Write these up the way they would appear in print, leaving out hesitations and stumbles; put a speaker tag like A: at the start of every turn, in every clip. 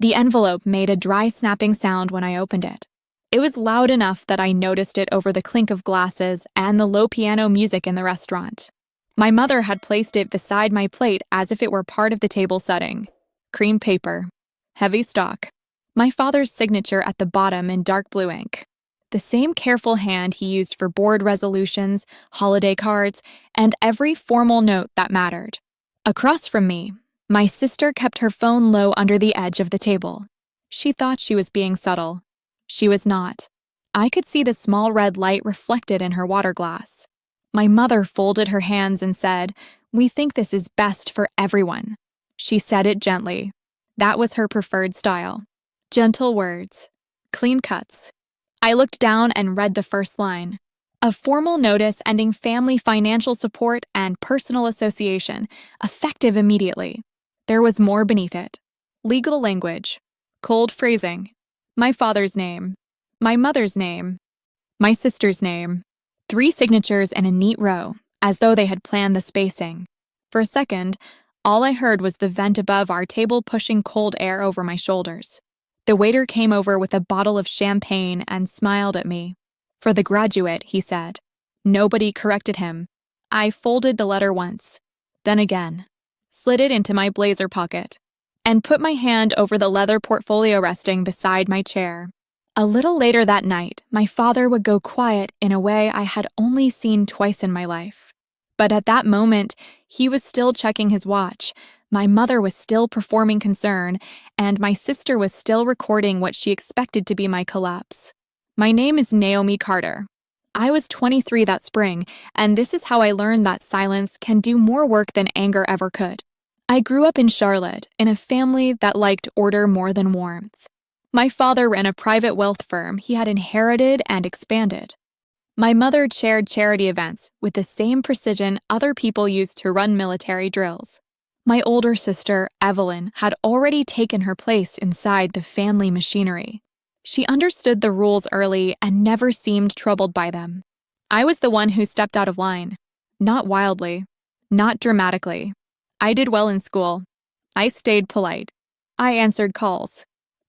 A: The envelope made a dry snapping sound when I opened it. It was loud enough that I noticed it over the clink of glasses and the low piano music in the restaurant. My mother had placed it beside my plate as if it were part of the table setting. Cream paper. Heavy stock. My father's signature at the bottom in dark blue ink. The same careful hand he used for board resolutions, holiday cards, and every formal note that mattered. Across from me, my sister kept her phone low under the edge of the table. She thought she was being subtle. She was not. I could see the small red light reflected in her water glass. My mother folded her hands and said, "We think this is best for everyone." She said it gently. That was her preferred style. Gentle words. Clean cuts. I looked down and read the first line. A formal notice ending family financial support and personal association, effective immediately. There was more beneath it. Legal language. Cold phrasing. My father's name. My mother's name. My sister's name. 3 signatures in a neat row, as though they had planned the spacing. For a second, all I heard was the vent above our table pushing cold air over my shoulders. The waiter came over with a bottle of champagne and smiled at me. "For the graduate," he said. Nobody corrected him. I folded the letter once, then again, slid it into my blazer pocket, and put my hand over the leather portfolio resting beside my chair. A little later that night, my father would go quiet in a way I had only seen twice in my life. But at that moment, he was still checking his watch, my mother was still performing concern, and my sister was still recording what she expected to be my collapse. My name is Naomi Carter. I was 23 that spring, and this is how I learned that silence can do more work than anger ever could. I grew up in Charlotte, in a family that liked order more than warmth. My father ran a private wealth firm he had inherited and expanded. My mother chaired charity events with the same precision other people used to run military drills. My older sister, Evelyn, had already taken her place inside the family machinery. She understood the rules early and never seemed troubled by them. I was the one who stepped out of line. Not wildly. Not dramatically. I did well in school. I stayed polite. I answered calls.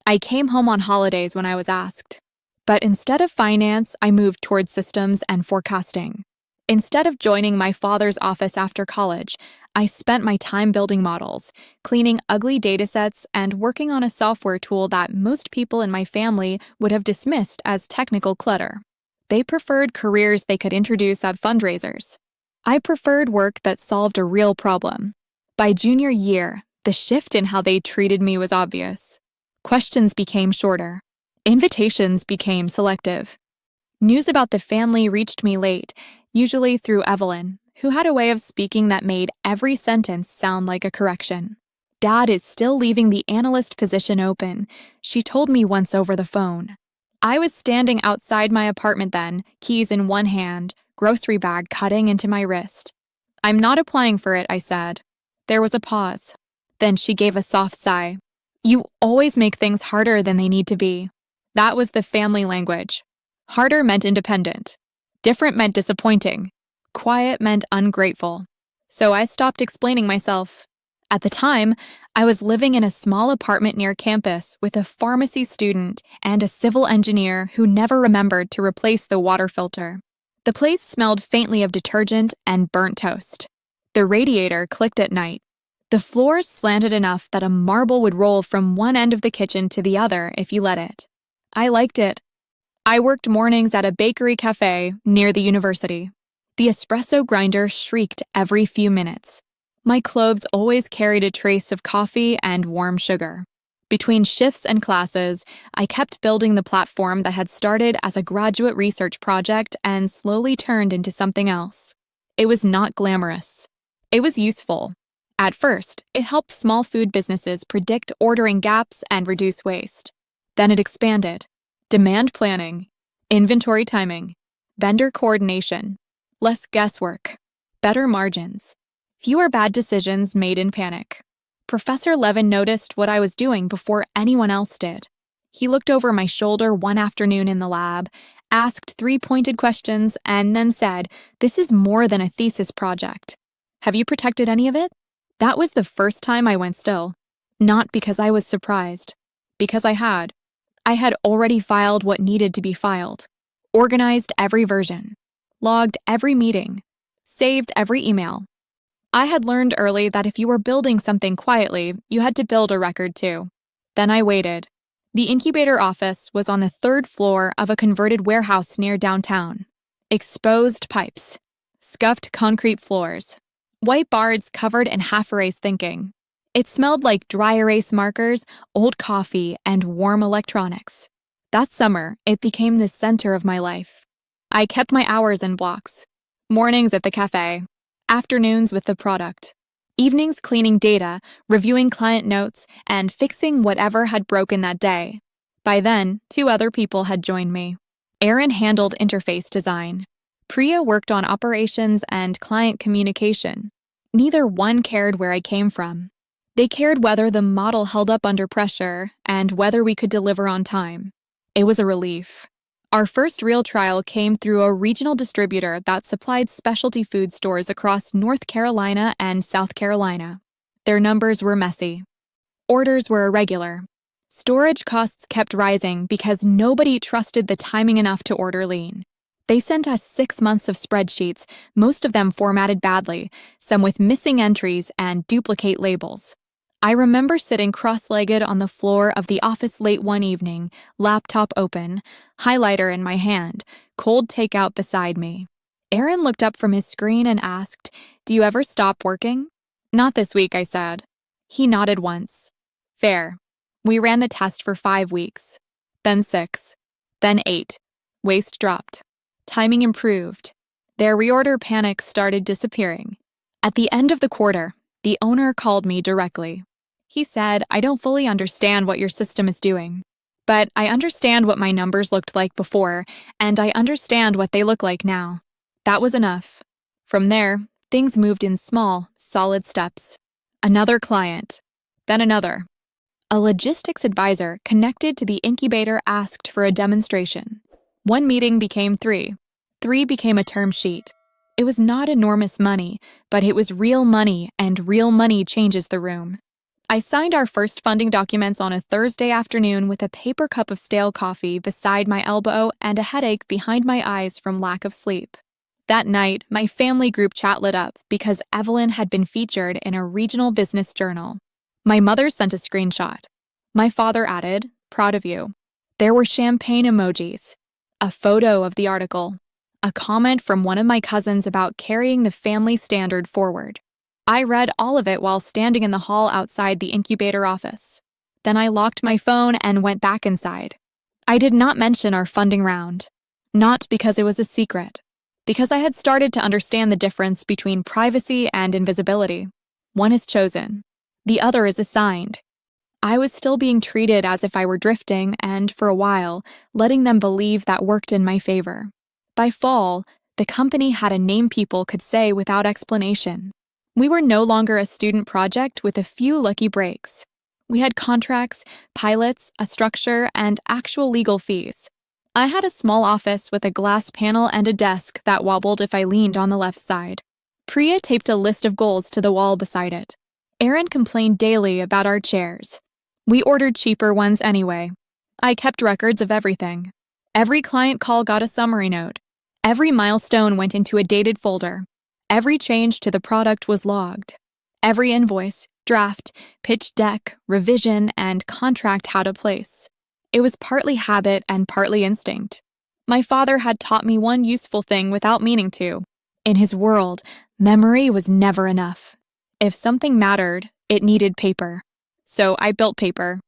A: I came home on holidays when I was asked. But instead of finance, I moved towards systems and forecasting. Instead of joining my father's office after college, I spent my time building models, cleaning ugly datasets, and working on a software tool that most people in my family would have dismissed as technical clutter. They preferred careers they could introduce at fundraisers. I preferred work that solved a real problem. By junior year, the shift in how they treated me was obvious. Questions became shorter. Invitations became selective. News about the family reached me late, usually through Evelyn, who had a way of speaking that made every sentence sound like a correction. "Dad is still leaving the analyst position open," she told me once over the phone. I was standing outside my apartment then, keys in one hand, grocery bag cutting into my wrist. "I'm not applying for it," I said. There was a pause. Then she gave a soft sigh. "You always make things harder than they need to be." That was the family language. Harder meant independent. Different meant disappointing. Quiet meant ungrateful. So I stopped explaining myself. At the time, I was living in a small apartment near campus with a pharmacy student and a civil engineer who never remembered to replace the water filter. The place smelled faintly of detergent and burnt toast. The radiator clicked at night. The floors slanted enough that a marble would roll from one end of the kitchen to the other if you let it. I liked it. I worked mornings at a bakery cafe near the university. The espresso grinder shrieked every few minutes. My clothes always carried a trace of coffee and warm sugar. Between shifts and classes, I kept building the platform that had started as a graduate research project and slowly turned into something else. It was not glamorous. It was useful. At first, it helped small food businesses predict ordering gaps and reduce waste. Then it expanded. Demand planning, inventory timing, vendor coordination, less guesswork, better margins, fewer bad decisions made in panic. Professor Levin noticed what I was doing before anyone else did. He looked over my shoulder one afternoon in the lab, asked 3 pointed questions, and then said, "This is more than a thesis project. Have you protected any of it?" That was the first time I went still. Not because I was surprised, Because I had. I had already filed what needed to be filed, organized every version, logged every meeting, saved every email. I had learned early that if you were building something quietly, you had to build a record too. Then I waited. The incubator office was on the 3rd floor of a converted warehouse near downtown. Exposed pipes, scuffed concrete floors, white boards covered in half-erased thinking. It smelled like dry erase markers, old coffee, and warm electronics. That summer, it became the center of my life. I kept my hours in blocks. Mornings at the cafe, afternoons with the product, evenings cleaning data, reviewing client notes, and fixing whatever had broken that day. By then, 2 other people had joined me. Aaron handled interface design. Priya worked on operations and client communication. Neither one cared where I came from. They cared whether the model held up under pressure and whether we could deliver on time. It was a relief. Our first real trial came through a regional distributor that supplied specialty food stores across North Carolina and South Carolina. Their numbers were messy. Orders were irregular. Storage costs kept rising because nobody trusted the timing enough to order lean. They sent us 6 months of spreadsheets, most of them formatted badly, some with missing entries and duplicate labels. I remember sitting cross-legged on the floor of the office late one evening, laptop open, highlighter in my hand, cold takeout beside me. Aaron looked up from his screen and asked, "Do you ever stop working?" "Not this week," I said. He nodded once. "Fair." We ran the test for 5 weeks, then 6, then 8. Waste dropped. Timing improved. Their reorder panic started disappearing. At the end of the quarter, the owner called me directly. He said, "I don't fully understand what your system is doing, but I understand what my numbers looked like before, and I understand what they look like now." That was enough. From there, things moved in small, solid steps. Another client, then another. A logistics advisor connected to the incubator asked for a demonstration. 1 meeting became 3. 3 became a term sheet. It was not enormous money, but it was real money, and real money changes the room. I signed our first funding documents on a Thursday afternoon with a paper cup of stale coffee beside my elbow and a headache behind my eyes from lack of sleep. That night, my family group chat lit up because Evelyn had been featured in a regional business journal. My mother sent a screenshot. My father added, "Proud of you." There were champagne emojis, a photo of the article, a comment from one of my cousins about carrying the family standard forward. I read all of it while standing in the hall outside the incubator office. Then I locked my phone and went back inside. I did not mention our funding round. Not because it was a secret. Because I had started to understand the difference between privacy and invisibility. One is chosen. The other is assigned. I was still being treated as if I were drifting and, for a while, letting them believe that worked in my favor. By fall, the company had a name people could say without explanation. We were no longer a student project with a few lucky breaks. We had contracts, pilots, a structure, and actual legal fees. I had a small office with a glass panel and a desk that wobbled if I leaned on the left side. Priya taped a list of goals to the wall beside it. Aaron complained daily about our chairs. We ordered cheaper ones anyway. I kept records of everything. Every client call got a summary note. Every milestone went into a dated folder. Every change to the product was logged. Every invoice, draft, pitch deck, revision, and contract had a place. It was partly habit and partly instinct. My father had taught me one useful thing without meaning to. In his world, memory was never enough. If something mattered, it needed paper. So I built paper.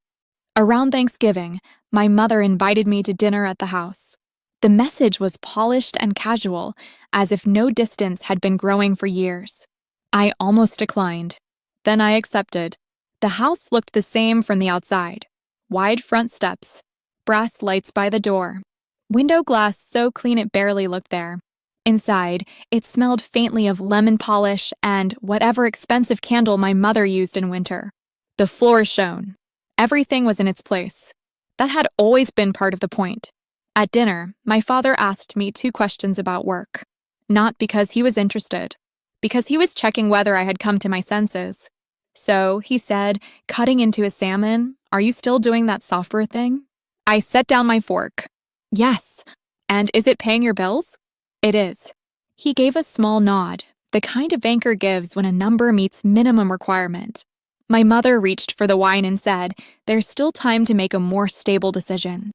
A: Around Thanksgiving, my mother invited me to dinner at the house. The message was polished and casual, as if no distance had been growing for years. I almost declined. Then I accepted. The house looked the same from the outside. Wide front steps, brass lights by the door, window glass so clean it barely looked there. Inside, it smelled faintly of lemon polish and whatever expensive candle my mother used in winter. The floors shone. Everything was in its place. That had always been part of the point. At dinner, my father asked me 2 questions about work. Not because he was interested, because he was checking whether I had come to my senses. So, he said, cutting into a salmon, Are you still doing that software thing? I set down my fork. Yes. And is it paying your bills? It is. He gave a small nod, the kind a banker gives when a number meets minimum requirement. My mother reached for the wine and said, "There's still time to make a more stable decision."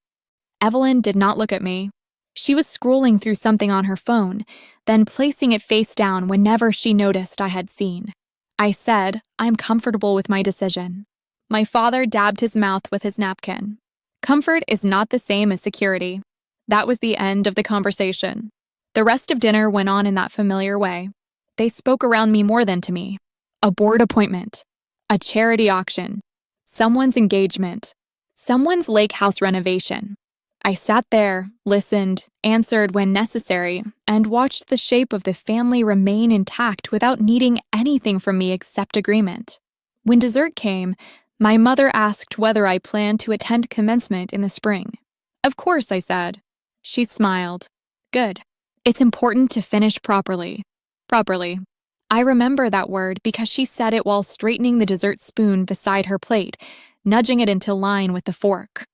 A: Evelyn did not look at me. She was scrolling through something on her phone, then placing it face down whenever she noticed I had seen. I said, "I'm comfortable with my decision." My father dabbed his mouth with his napkin. Comfort is not the same as security. That was the end of the conversation. The rest of dinner went on in that familiar way. They spoke around me more than to me. A board appointment, a charity auction, someone's engagement, someone's lake house renovation. I sat there, listened, answered when necessary, and watched the shape of the family remain intact without needing anything from me except agreement. When dessert came, my mother asked whether I planned to attend commencement in the spring. Of course, I said. She smiled. Good. It's important to finish properly. Properly. I remember that word because she said it while straightening the dessert spoon beside her plate, nudging it into line with the fork.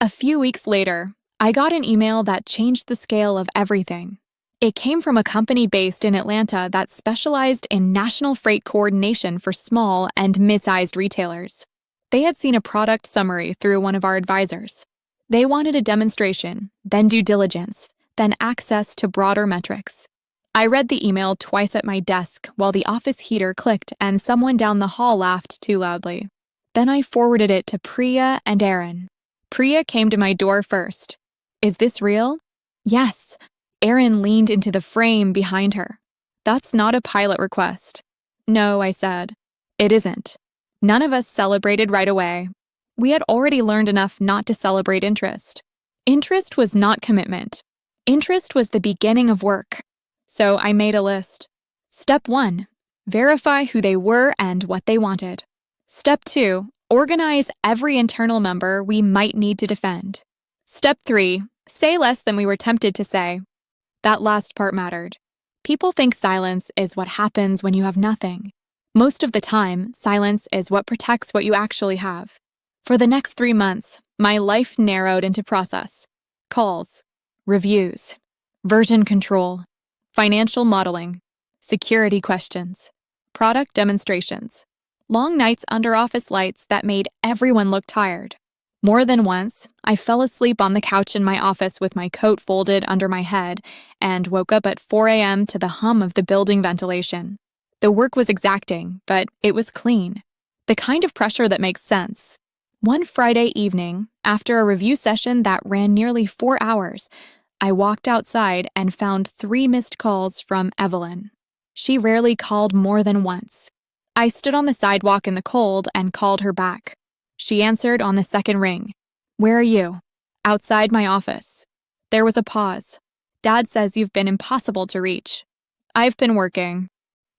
A: A few weeks later, I got an email that changed the scale of everything. It came from a company based in Atlanta that specialized in national freight coordination for small and mid-sized retailers. They had seen a product summary through one of our advisors. They wanted a demonstration, then due diligence, then access to broader metrics. I read the email twice at my desk while the office heater clicked and someone down the hall laughed too loudly. Then I forwarded it to Priya and Aaron. Priya came to my door first. Is this real? Yes. Aaron leaned into the frame behind her. That's not a pilot request. No, I said. It isn't. None of us celebrated right away. We had already learned enough not to celebrate interest. Interest was not commitment. Interest was the beginning of work. So I made a list. Step 1, verify who they were and what they wanted. Step 2, organize every internal member we might need to defend. Step 3, say less than we were tempted to say. That last part mattered. People think silence is what happens when you have nothing. Most of the time, silence is what protects what you actually have. For the next 3 months, my life narrowed into process. Calls, reviews, version control, financial modeling, security questions, product demonstrations, long nights under office lights that made everyone look tired. More than once, I fell asleep on the couch in my office with my coat folded under my head and woke up at 4 a.m. to the hum of the building ventilation. The work was exacting, but it was clean. The kind of pressure that makes sense. One Friday evening, after a review session that ran nearly 4 hours, I walked outside and found 3 missed calls from Evelyn. She rarely called more than once. I stood on the sidewalk in the cold and called her back. She answered on the second ring. Where are you? Outside my office. There was a pause. Dad says you've been impossible to reach. I've been working.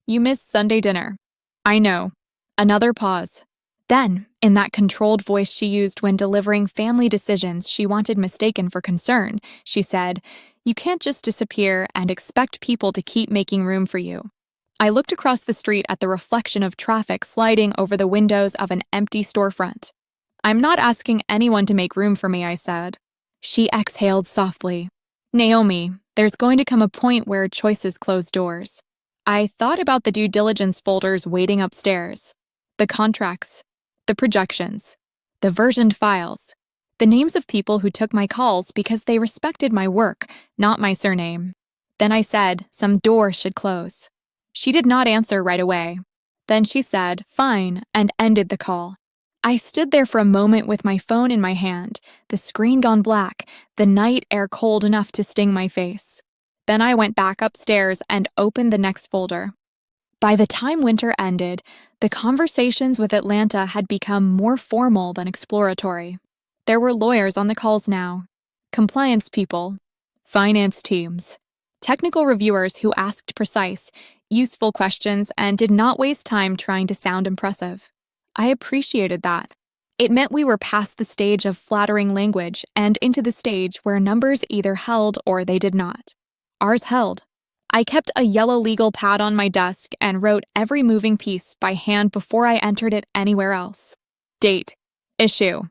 A: You missed Sunday dinner. I know. Another pause. Then, in that controlled voice she used when delivering family decisions she wanted mistaken for concern, she said, You can't just disappear and expect people to keep making room for you. I looked across the street at the reflection of traffic sliding over the windows of an empty storefront. I'm not asking anyone to make room for me, I said. She exhaled softly. Naomi, there's going to come a point where choices close doors. I thought about the due diligence folders waiting upstairs, the contracts, the projections, the versioned files, the names of people who took my calls because they respected my work, not my surname. Then I said, some doors should close. She did not answer right away. Then she said, fine, and ended the call. I stood there for a moment with my phone in my hand, the screen gone black, the night air cold enough to sting my face. Then I went back upstairs and opened the next folder. By the time winter ended, the conversations with Atlanta had become more formal than exploratory. There were lawyers on the calls now, compliance people, finance teams, technical reviewers who asked precise, useful questions and did not waste time trying to sound impressive. I appreciated that. It meant we were past the stage of flattering language and into the stage where numbers either held or they did not. Ours held. I kept a yellow legal pad on my desk and wrote every moving piece by hand before I entered it anywhere else. Date, Issue.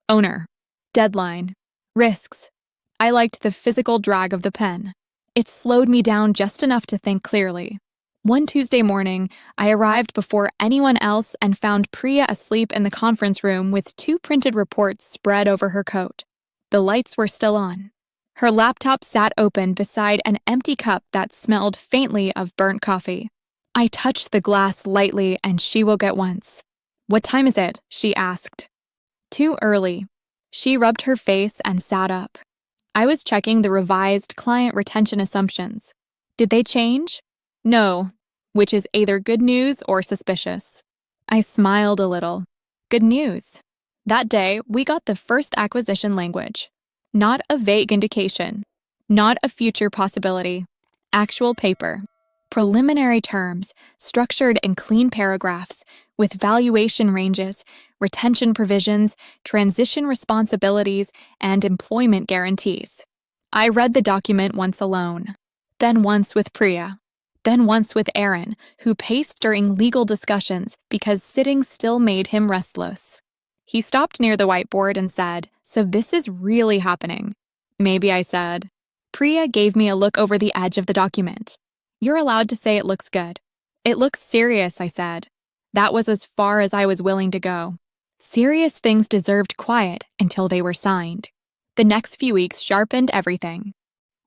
A: Owner. Deadline. Risks. I liked the physical drag of the pen. It slowed me down just enough to think clearly. One Tuesday morning, I arrived before anyone else and found Priya asleep in the conference room with 2 printed reports spread over her coat. The lights were still on. Her laptop sat open beside an empty cup that smelled faintly of burnt coffee. I touched the glass lightly and she woke at once. "What time is it?" she asked. "Too early." She rubbed her face and sat up. I was checking the revised client retention assumptions. Did they change? No, which is either good news or suspicious. I smiled a little. Good news. That day, we got the first acquisition language. Not a vague indication. Not a future possibility. Actual paper. Preliminary terms, structured in clean paragraphs, with valuation ranges, retention provisions, transition responsibilities, and employment guarantees. I read the document once alone, then once with Priya, then once with Aaron, who paced during legal discussions because sitting still made him restless. He stopped near the whiteboard and said, "So this is really happening." "Maybe," I said. Priya gave me a look over the edge of the document. "You're allowed to say it looks good." "It looks serious," I said. That was as far as I was willing to go. Serious things deserved quiet until they were signed. The next few weeks sharpened everything.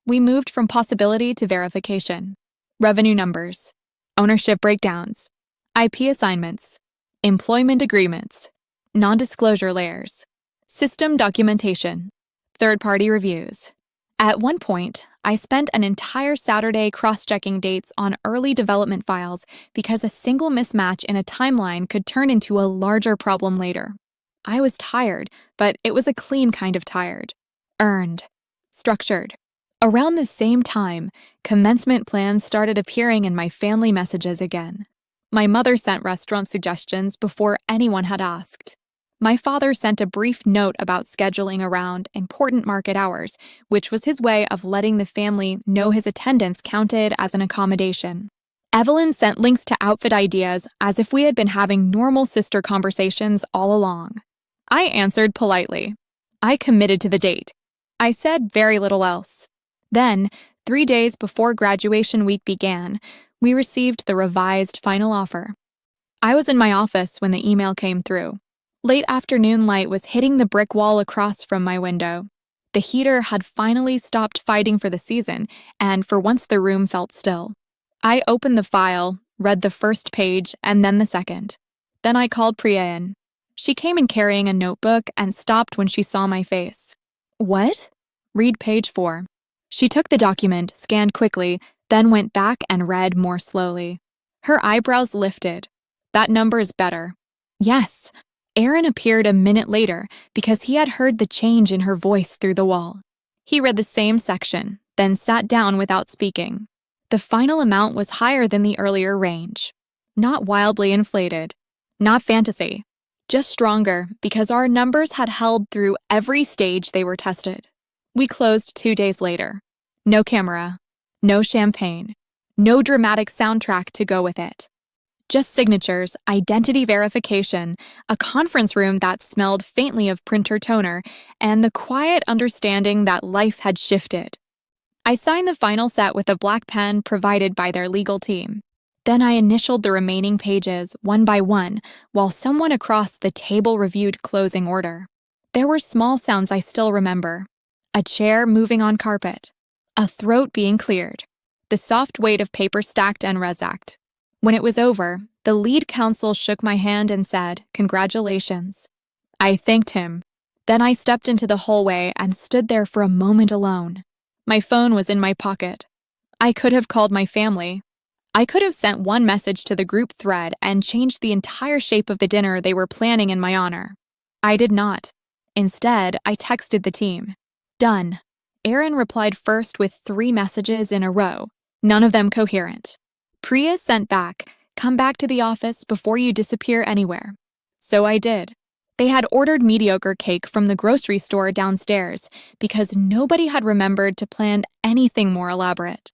A: We moved from possibility to verification. Revenue numbers, ownership breakdowns, IP assignments, employment agreements, non-disclosure layers, system documentation, third-party reviews. At one point, I spent an entire Saturday cross-checking dates on early development files because a single mismatch in a timeline could turn into a larger problem later. I was tired, but it was a clean kind of tired. Earned. Structured. Around the same time, commencement plans started appearing in my family messages again. My mother sent restaurant suggestions before anyone had asked. My father sent a brief note about scheduling around important market hours, which was his way of letting the family know his attendance counted as an accommodation. Evelyn sent links to outfit ideas as if we had been having normal sister conversations all along. I answered politely. I committed to the date. I said very little else. Then, 3 days before graduation week began, we received the revised final offer. I was in my office when the email came through. Late afternoon light was hitting the brick wall across from my window. The heater had finally stopped fighting for the season, and for once the room felt still. I opened the file, read the first page, and then the second. Then I called Priya in. She came in carrying a notebook and stopped when she saw my face. "What?" "Read page 4. She took the document, scanned quickly, then went back and read more slowly. Her eyebrows lifted. "That number is better." "Yes." Aaron appeared a minute later because he had heard the change in her voice through the wall. He read the same section, then sat down without speaking. The final amount was higher than the earlier range. Not wildly inflated. Not fantasy. Just stronger because our numbers had held through every stage they were tested. We closed 2 days later. No camera. No champagne. No dramatic soundtrack to go with it. Just signatures, identity verification, a conference room that smelled faintly of printer toner, and the quiet understanding that life had shifted. I signed the final set with a black pen provided by their legal team. Then I initialed the remaining pages one by one while someone across the table reviewed closing order. There were small sounds I still remember. A chair moving on carpet. A throat being cleared. The soft weight of paper stacked and resacked. When it was over, the lead counsel shook my hand and said, "Congratulations." I thanked him. Then I stepped into the hallway and stood there for a moment alone. My phone was in my pocket. I could have called my family. I could have sent one message to the group thread and changed the entire shape of the dinner they were planning in my honor. I did not. Instead, I texted the team. Done. Aaron replied first with 3 messages in a row, none of them coherent. Priya sent back, "Come back to the office before you disappear anywhere." So I did. They had ordered mediocre cake from the grocery store downstairs because nobody had remembered to plan anything more elaborate.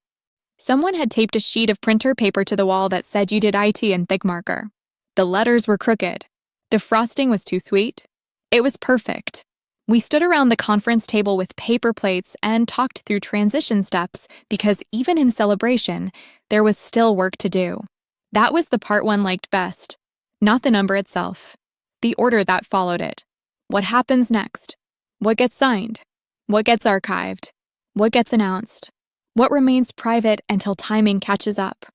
A: Someone had taped a sheet of printer paper to the wall that said you did IT in thick marker. The letters were crooked. The frosting was too sweet. It was perfect. We stood around the conference table with paper plates and talked through transition steps because even in celebration, there was still work to do. That was the part one liked best, not the number itself, the order that followed it. What happens next? What gets signed? What gets archived? What gets announced? What remains private until timing catches up?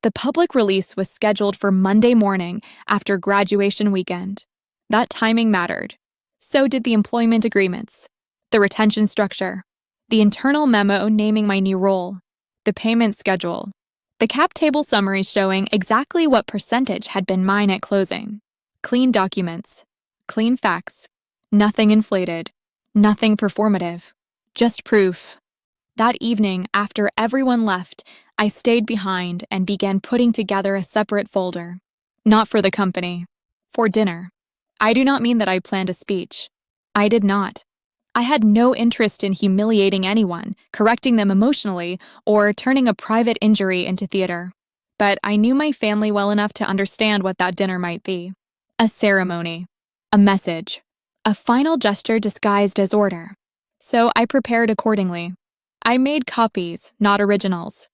A: The public release was scheduled for Monday morning after graduation weekend. That timing mattered. So did the employment agreements, the retention structure, the internal memo naming my new role, the payment schedule, the cap table summary showing exactly what percentage had been mine at closing. Clean documents, clean facts, nothing inflated, nothing performative, just proof. That evening, after everyone left, I stayed behind and began putting together a separate folder. Not for the company, for dinner. I do not mean that I planned a speech. I did not. I had no interest in humiliating anyone, correcting them emotionally, or turning a private injury into theater. But I knew my family well enough to understand what that dinner might be. A ceremony, a message, a final gesture disguised as order. So I prepared accordingly. I made copies, not originals.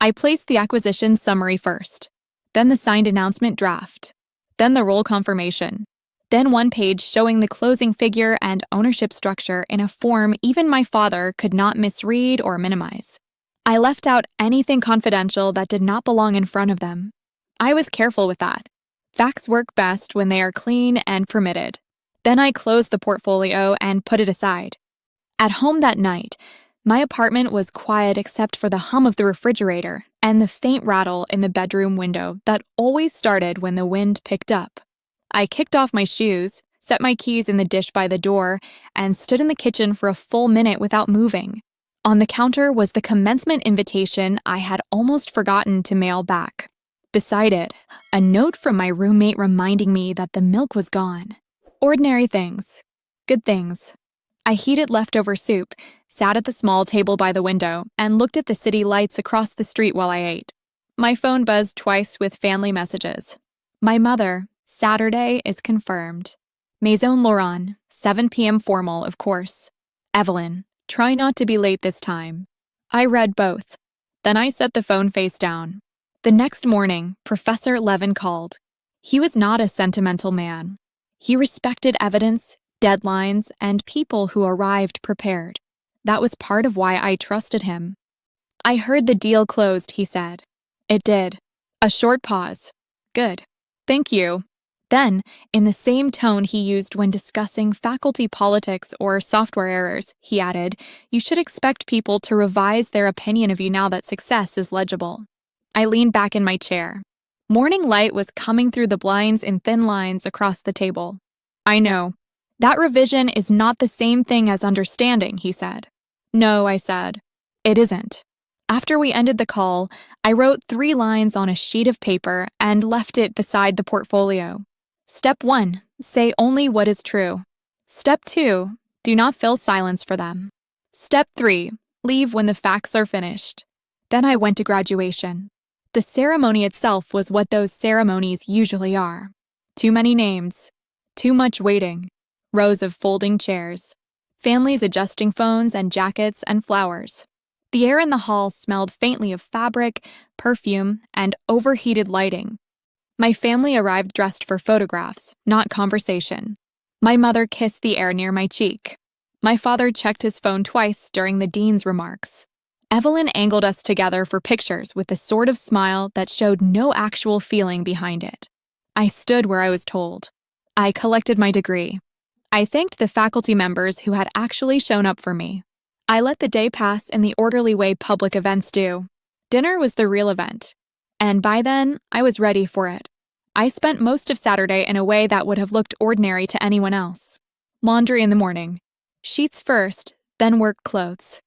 A: I placed the acquisition summary first, then the signed announcement draft, then the role confirmation, then one page showing the closing figure and ownership structure in a form even my father could not misread or minimize. I left out anything confidential that did not belong in front of them. I was careful with that. Facts work best when they are clean and permitted. Then I closed the portfolio and put it aside. At home that night, my apartment was quiet except for the hum of the refrigerator and the faint rattle in the bedroom window that always started when the wind picked up. I kicked off my shoes, set my keys in the dish by the door, and stood in the kitchen for a full minute without moving. On the counter was the commencement invitation I had almost forgotten to mail back. Beside it, a note from my roommate reminding me that the milk was gone. Ordinary things. Good things. I heated leftover soup, sat at the small table by the window, and looked at the city lights across the street while I ate. My phone buzzed twice with family messages. My mother, Saturday is confirmed. Maison Laurent, 7 p.m. formal, of course. Evelyn, try not to be late this time. I read both. Then I set the phone face down. The next morning, Professor Levin called. He was not a sentimental man. He respected evidence, deadlines, and people who arrived prepared. That was part of why I trusted him. I heard the deal closed, he said. It did. A short pause. Good. Thank you. Then, in the same tone he used when discussing faculty politics or software errors, he added, "You should expect people to revise their opinion of you now that success is legible." I leaned back in my chair. Morning light was coming through the blinds in thin lines across the table. I know. That revision is not the same thing as understanding, he said. No, I said. It isn't. After we ended the call, I wrote 3 lines on a sheet of paper and left it beside the portfolio. Step 1, say only what is true. Step 2, do not fill silence for them. Step 3, leave when the facts are finished. Then I went to graduation. The ceremony itself was what those ceremonies usually are. Too many names, too much waiting, rows of folding chairs, families adjusting phones and jackets and flowers. The air in the hall smelled faintly of fabric, perfume, and overheated lighting. My family arrived dressed for photographs, not conversation. My mother kissed the air near my cheek. My father checked his phone twice during the dean's remarks. Evelyn angled us together for pictures with the sort of smile that showed no actual feeling behind it. I stood where I was told. I collected my degree. I thanked the faculty members who had actually shown up for me. I let the day pass in the orderly way public events do. Dinner was the real event. And by then, I was ready for it. I spent most of Saturday in a way that would have looked ordinary to anyone else. Laundry in the morning. Sheets first, then work clothes.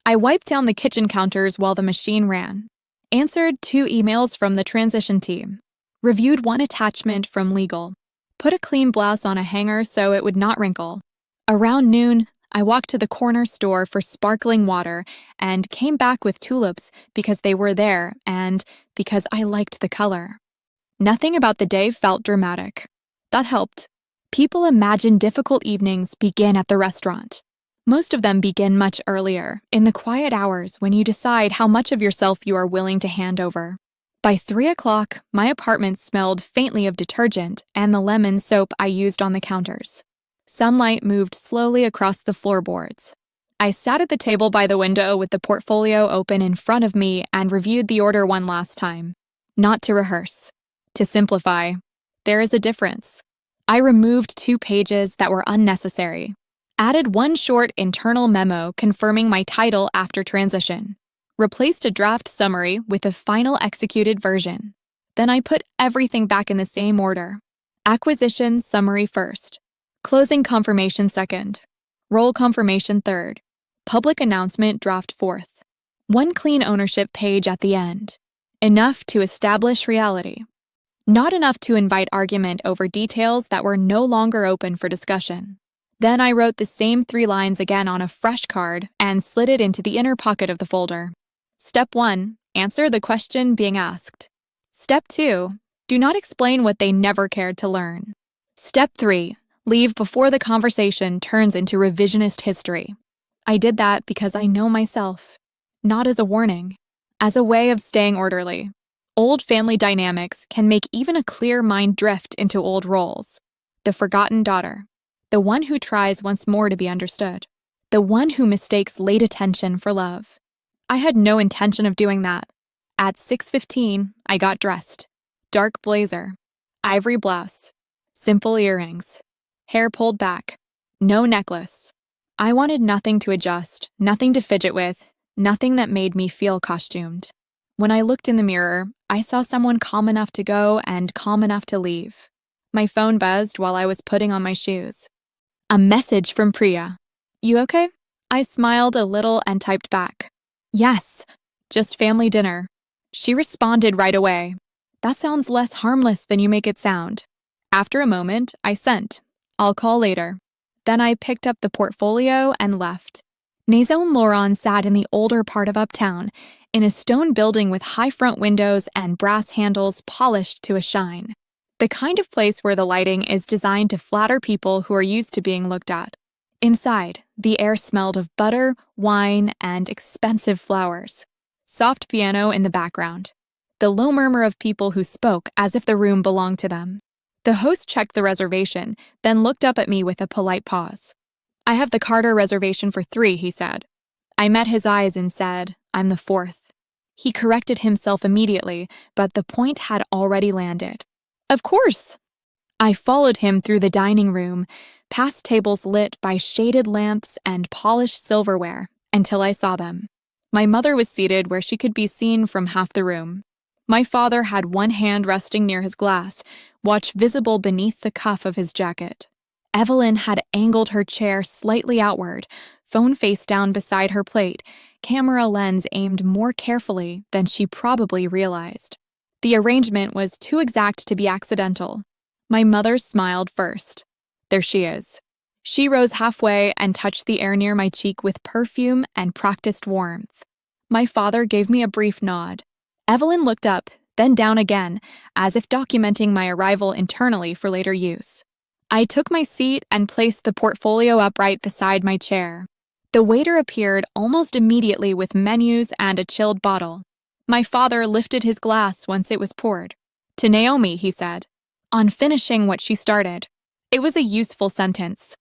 A: I wiped down the kitchen counters while the machine ran. Answered 2 emails from the transition team. Reviewed 1 attachment from legal. Put a clean blouse on a hanger so it would not wrinkle. Around noon, I walked to the corner store for sparkling water and came back with tulips because they were there and because I liked the color. Nothing about the day felt dramatic. That helped. People imagine difficult evenings begin at the restaurant. Most of them begin much earlier, in the quiet hours when you decide how much of yourself you are willing to hand over. By 3 o'clock, my apartment smelled faintly of detergent and the lemon soap I used on the counters. Sunlight moved slowly across the floorboards. I sat at the table by the window with the portfolio open in front of me and reviewed the order one last time. Not to rehearse. To simplify. There is a difference. I removed 2 pages that were unnecessary. Added 1 short internal memo confirming my title after transition. Replaced a draft summary with a final executed version. Then I put everything back in the same order. Acquisition summary first. Closing confirmation second. Role confirmation third. Public announcement draft fourth. 1 clean ownership page at the end. Enough to establish reality. Not enough to invite argument over details that were no longer open for discussion. Then I wrote the same 3 lines again on a fresh card and slid it into the inner pocket of the folder. Step 1. Answer the question being asked. Step 2. Do not explain what they never cared to learn. Step 3. Leave before the conversation turns into revisionist history. I did that because I know myself. Not as a warning. As a way of staying orderly. Old family dynamics can make even a clear mind drift into old roles. The forgotten daughter. The one who tries once more to be understood. The one who mistakes late attention for love. I had no intention of doing that. At 6:15, I got dressed. Dark blazer. Ivory blouse. Simple earrings. Hair pulled back. No necklace. I wanted nothing to adjust, nothing to fidget with, nothing that made me feel costumed. When I looked in the mirror, I saw someone calm enough to go and calm enough to leave. My phone buzzed while I was putting on my shoes. A message from Priya. You okay? I smiled a little and typed back. Yes, just family dinner. She responded right away. That sounds less harmless than you make it sound. After a moment, I sent. I'll call later. Then I picked up the portfolio and left. Disowned Laurent sat in the older part of Uptown, in a stone building with high front windows and brass handles polished to a shine. The kind of place where the lighting is designed to flatter people who are used to being looked at. Inside, the air smelled of butter, wine, and expensive flowers. Soft piano in the background. The low murmur of people who spoke as if the room belonged to them. The host checked the reservation, then looked up at me with a polite pause. I have the Carter reservation for 3, he said. I met his eyes and said, I'm the 4th. He corrected himself immediately, but the point had already landed. Of course. I followed him through the dining room, past tables lit by shaded lamps and polished silverware, until I saw them. My mother was seated where she could be seen from half the room. My father had one hand resting near his glass, watch visible beneath the cuff of his jacket. Evelyn had angled her chair slightly outward, phone face down beside her plate, camera lens aimed more carefully than she probably realized. The arrangement was too exact to be accidental. My mother smiled first. There she is. She rose halfway and touched the air near my cheek with perfume and practiced warmth. My father gave me a brief nod. Evelyn looked up, then down again, as if documenting my arrival internally for later use. I took my seat and placed the portfolio upright beside my chair. The waiter appeared almost immediately with menus and a chilled bottle. My father lifted his glass once it was poured. To Naomi, he said, on finishing what she started. It was a useful sentence.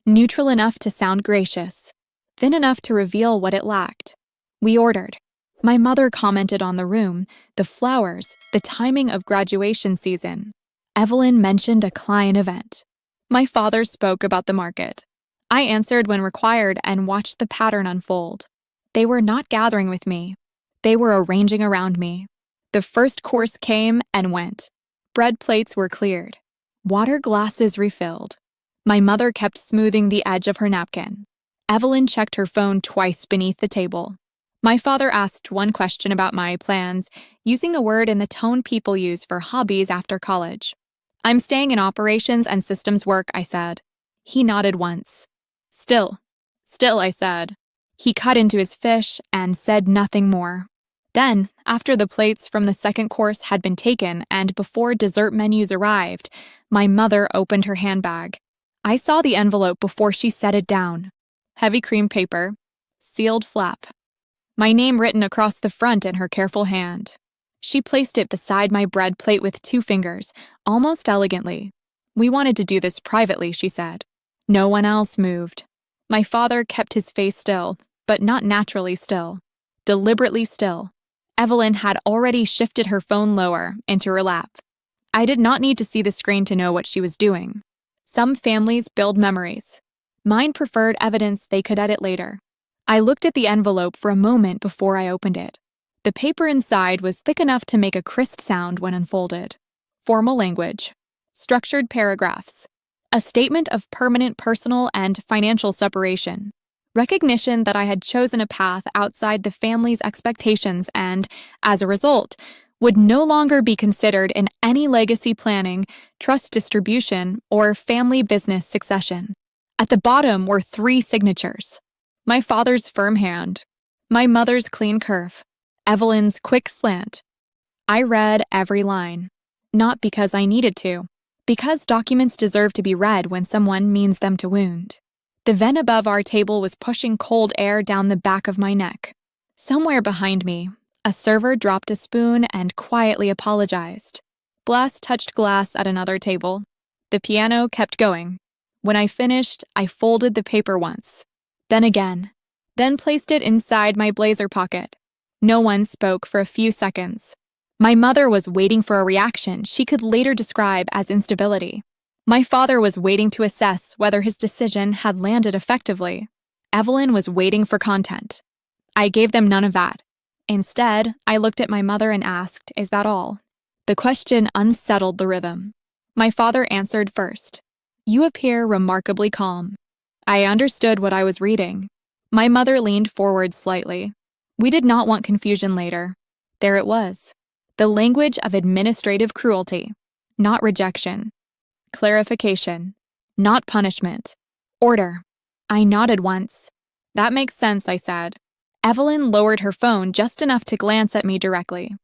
A: Neutral enough to sound gracious, thin enough to reveal what it lacked. We ordered. My mother commented on the room, the flowers, the timing of graduation season. Evelyn mentioned a client event. My father spoke about the market. I answered when required and watched the pattern unfold. They were not gathering with me. They were arranging around me. The first course came and went. Bread plates were cleared. Water glasses refilled. My mother kept smoothing the edge of her napkin. Evelyn checked her phone twice beneath the table. My father asked one question about my plans, using a word in the tone people use for hobbies after college. I'm staying in operations and systems work, I said. He nodded once. Still, I said. He cut into his fish and said nothing more. Then, after the plates from the second course had been taken and before dessert menus arrived, my mother opened her handbag. I saw the envelope before she set it down. Heavy cream paper, sealed flap. My name written across the front in her careful hand. She placed it beside my bread plate with 2 fingers, almost elegantly. We wanted to do this privately, she said. No one else moved. My father kept his face still, but not naturally still. Deliberately still. Evelyn had already shifted her phone lower, into her lap. I did not need to see the screen to know what she was doing. Some families build memories. Mine preferred evidence they could edit later. I looked at the envelope for a moment before I opened it. The paper inside was thick enough to make a crisp sound when unfolded. Formal language. Structured paragraphs. A statement of permanent personal and financial separation. Recognition that I had chosen a path outside the family's expectations and, as a result, would no longer be considered in any legacy planning, trust distribution, or family business succession. At the bottom were 3 signatures. My father's firm hand. My mother's clean curve. Evelyn's quick slant. I read every line. Not because I needed to. Because documents deserve to be read when someone means them to wound. The vent above our table was pushing cold air down the back of my neck. Somewhere behind me, a server dropped a spoon and quietly apologized. Glass touched glass at another table. The piano kept going. When I finished, I folded the paper once. Then again. Then placed it inside my blazer pocket. No one spoke for a few seconds. My mother was waiting for a reaction she could later describe as instability. My father was waiting to assess whether his decision had landed effectively. Evelyn was waiting for content. I gave them none of that. Instead, I looked at my mother and asked, "Is that all?" The question unsettled the rhythm. My father answered first. "You appear remarkably calm." I understood what I was reading. My mother leaned forward slightly. We did not want confusion later. There it was. The language of administrative cruelty, not rejection. Clarification, not punishment. Order. I nodded once. "That makes sense," I said. Evelyn lowered her phone just enough to glance at me directly.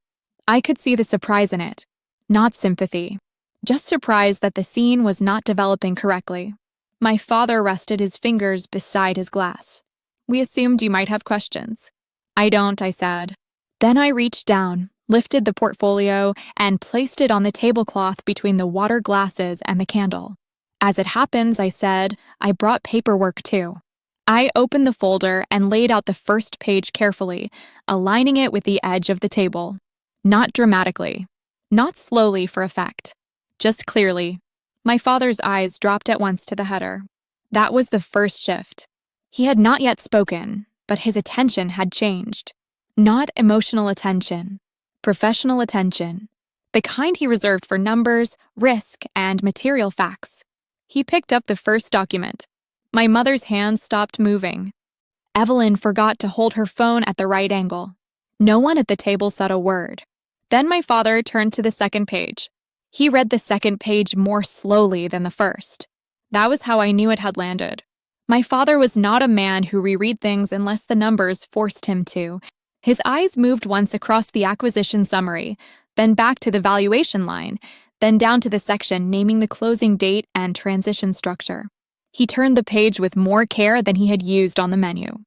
A: I could see the surprise in it. Not sympathy. Just surprise that the scene was not developing correctly. My father rested his fingers beside his glass. "We assumed you might have questions." "I don't," I said. Then I reached down, lifted the portfolio, and placed it on the tablecloth between the water glasses and the candle. "As it happens," I said, "I brought paperwork too." I opened the folder and laid out the first page carefully, aligning it with the edge of the table. Not dramatically. Not slowly for effect. Just clearly. My father's eyes dropped at once to the header. That was the first shift. He had not yet spoken, but his attention had changed. Not emotional attention. Professional attention. The kind he reserved for numbers, risk, and material facts. He picked up the first document. My mother's hands stopped moving. Evelyn forgot to hold her phone at the right angle. No one at the table said a word. Then my father turned to the second page. He read the second page more slowly than the first. That was how I knew it had landed. My father was not a man who reread things unless the numbers forced him to. His eyes moved once across the acquisition summary, then back to the valuation line, then down to the section naming the closing date and transition structure. He turned the page with more care than he had used on the menu.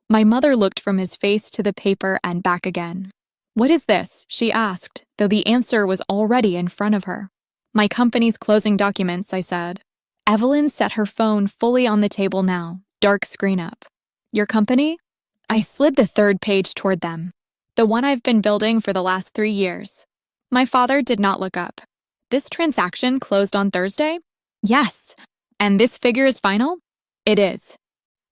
A: My mother looked from his face to the paper and back again. "What is this?" she asked, though the answer was already in front of her. "My company's closing documents," I said. Evelyn set her phone fully on the table now, dark screen up. "Your company?" I slid the third page toward them. "The one I've been building for the last 3 years." My father did not look up. "This transaction closed on Thursday?" "Yes." "And this figure is final?" "It is."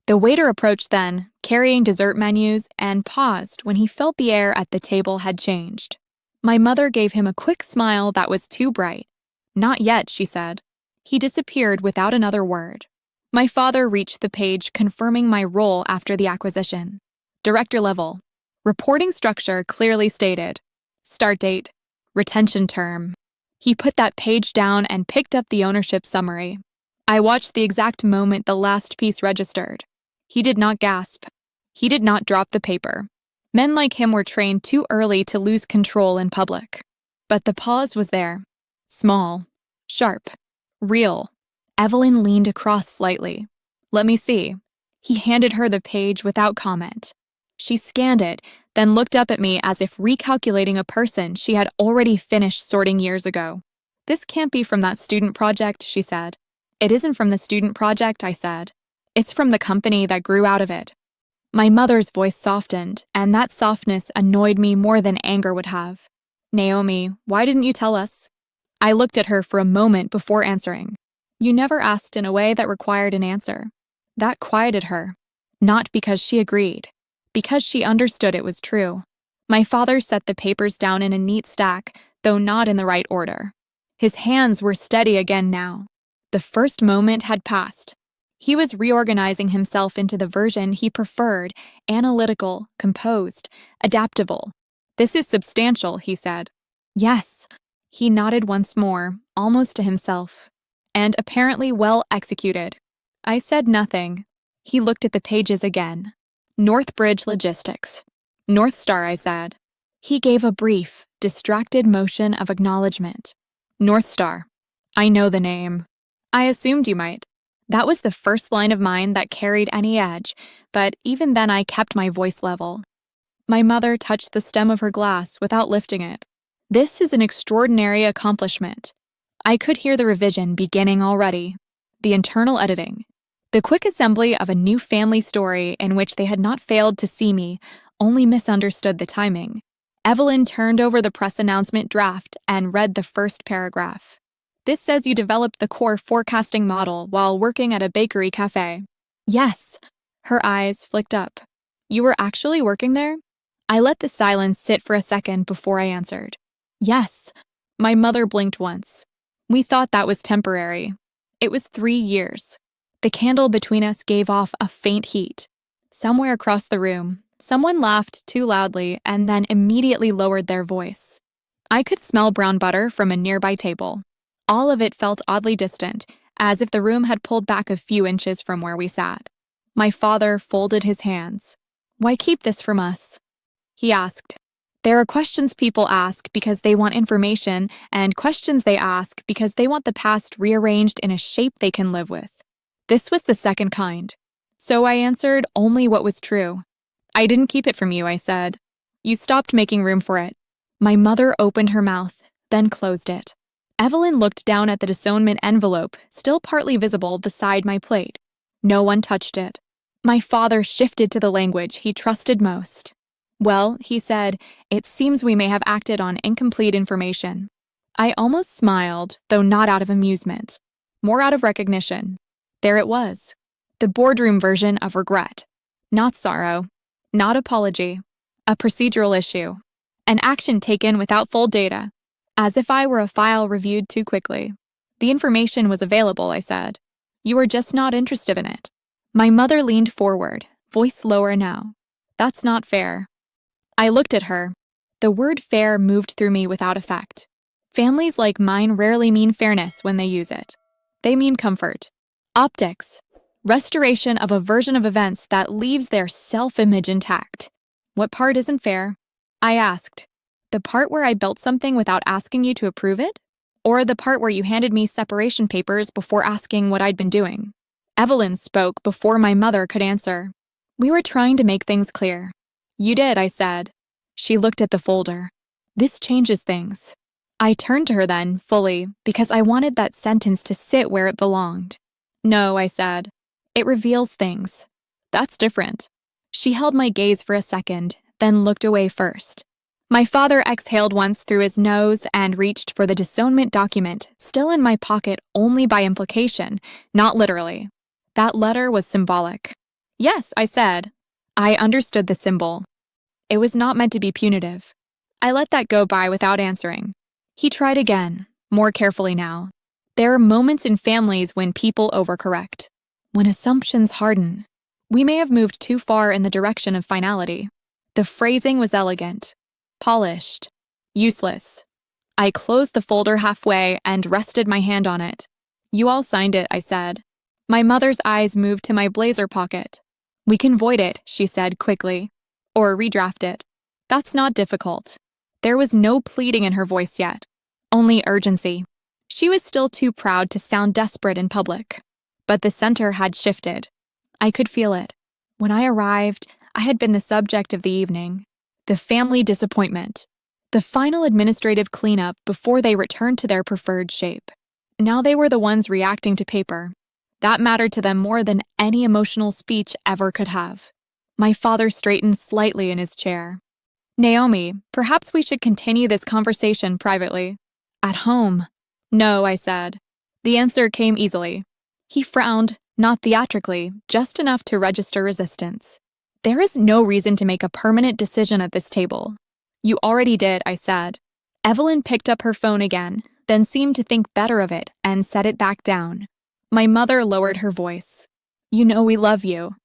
A: The waiter approached then, carrying dessert menus, and paused when he felt the air at the table had changed. My mother gave him a quick smile that was too bright. "Not yet," she said. He disappeared without another word. My father reached the page confirming my role after the acquisition. Director level. Reporting structure clearly stated. Start date. Retention term. He put that page down and picked up the ownership summary. I watched the exact moment the last piece registered. He did not gasp. He did not drop the paper. Men like him were trained too early to lose control in public. But the pause was there. Small, sharp, real. Evelyn leaned across slightly. "Let me see." He handed her the page without comment. She scanned it, then looked up at me as if recalculating a person she had already finished sorting years ago. "This can't be from that student project," she said. "It isn't from the student project," I said. "It's from the company that grew out of it." My mother's voice softened, and that softness annoyed me more than anger would have. "Naomi, why didn't you tell us?" I looked at her for a moment before answering. "You never asked in a way that required an answer." That quieted her. Not because she agreed, because she understood it was true. My father set the papers down in a neat stack, though not in the right order. His hands were steady again now. The first moment had passed. He was reorganizing himself into the version he preferred, analytical, composed, adaptable. "This is substantial," he said. "Yes." He nodded once more, almost to himself. "And apparently well executed." I said nothing. He looked at the pages again. "Northbridge Logistics." "North Star," I said. He gave a brief, distracted motion of acknowledgement. "North Star. I know the name. I assumed you might." That was the first line of mine that carried any edge, but even then I kept my voice level. My mother touched the stem of her glass without lifting it. "This is an extraordinary accomplishment." I could hear the revision beginning already. The internal editing. The quick assembly of a new family story in which they had not failed to see me, only misunderstood the timing. Evelyn turned over the press announcement draft and read the first paragraph. "This says you developed the core forecasting model while working at a bakery cafe." "Yes." Her eyes flicked up. "You were actually working there?" I let the silence sit for a second before I answered. "Yes." My mother blinked once. "We thought that was temporary." It was 3 years. The candle between us gave off a faint heat. Somewhere across the room, someone laughed too loudly and then immediately lowered their voice. I could smell brown butter from a nearby table. All of it felt oddly distant, as if the room had pulled back a few inches from where we sat. My father folded his hands. "Why keep this from us?" He asked. "There are questions people ask because they want information, and questions they ask because they want the past rearranged in a shape they can live with." This was the second kind. So I answered only what was true. "I didn't keep it from you," I said. "You stopped making room for it." My mother opened her mouth, then closed it. Evelyn looked down at the disownment envelope, still partly visible beside my plate. No one touched it. My father shifted to the language he trusted most. "Well," he said, "it seems we may have acted on incomplete information." I almost smiled, though not out of amusement. More out of recognition. There it was. The boardroom version of regret. Not sorrow. Not apology. A procedural issue. An action taken without full data. As if I were a file reviewed too quickly. "The information was available," I said. "You were just not interested in it." My mother leaned forward, voice lower now. "That's not fair." I looked at her. The word fair moved through me without effect. Families like mine rarely mean fairness when they use it. They mean comfort. Optics. Restoration of a version of events that leaves their self-image intact. "What part isn't fair?" I asked. "The part where I built something without asking you to approve it? Or the part where you handed me separation papers before asking what I'd been doing?" Evelyn spoke before my mother could answer. "We were trying to make things clear." "You did," I said. She looked at the folder. "This changes things." I turned to her then, fully, because I wanted that sentence to sit where it belonged. "No," I said. "It reveals things." "That's different." She held my gaze for a second, then looked away first. My father exhaled once through his nose and reached for the disownment document, still in my pocket only by implication, not literally. That letter was symbolic. "Yes," I said. I understood the symbol. It was not meant to be punitive. I let that go by without answering. He tried again, more carefully now. There are moments in families when people overcorrect, when assumptions harden. We may have moved too far in the direction of finality. The phrasing was elegant. Polished. Useless. I closed the folder halfway and rested my hand on it. "You all signed it," I said. My mother's eyes moved to my blazer pocket. "We can void it," she said quickly. or redraft it. That's not difficult. There was no pleading in her voice yet, only urgency. She was still too proud to sound desperate in public. But the center had shifted. I could feel it. When I arrived, I had been the subject of the evening, the family disappointment, the final administrative cleanup before they returned to their preferred shape. Now they were the ones reacting to paper. That mattered to them more than any emotional speech ever could have. My father straightened slightly in his chair. Naomi, perhaps we should continue this conversation privately. At home. No, I said. The answer came easily. He frowned, not theatrically, just enough to register resistance. There is no reason to make a permanent decision at this table. You already did, I said. Evelyn picked up her phone again, then seemed to think better of it and set it back down. My mother lowered her voice. You know we love you.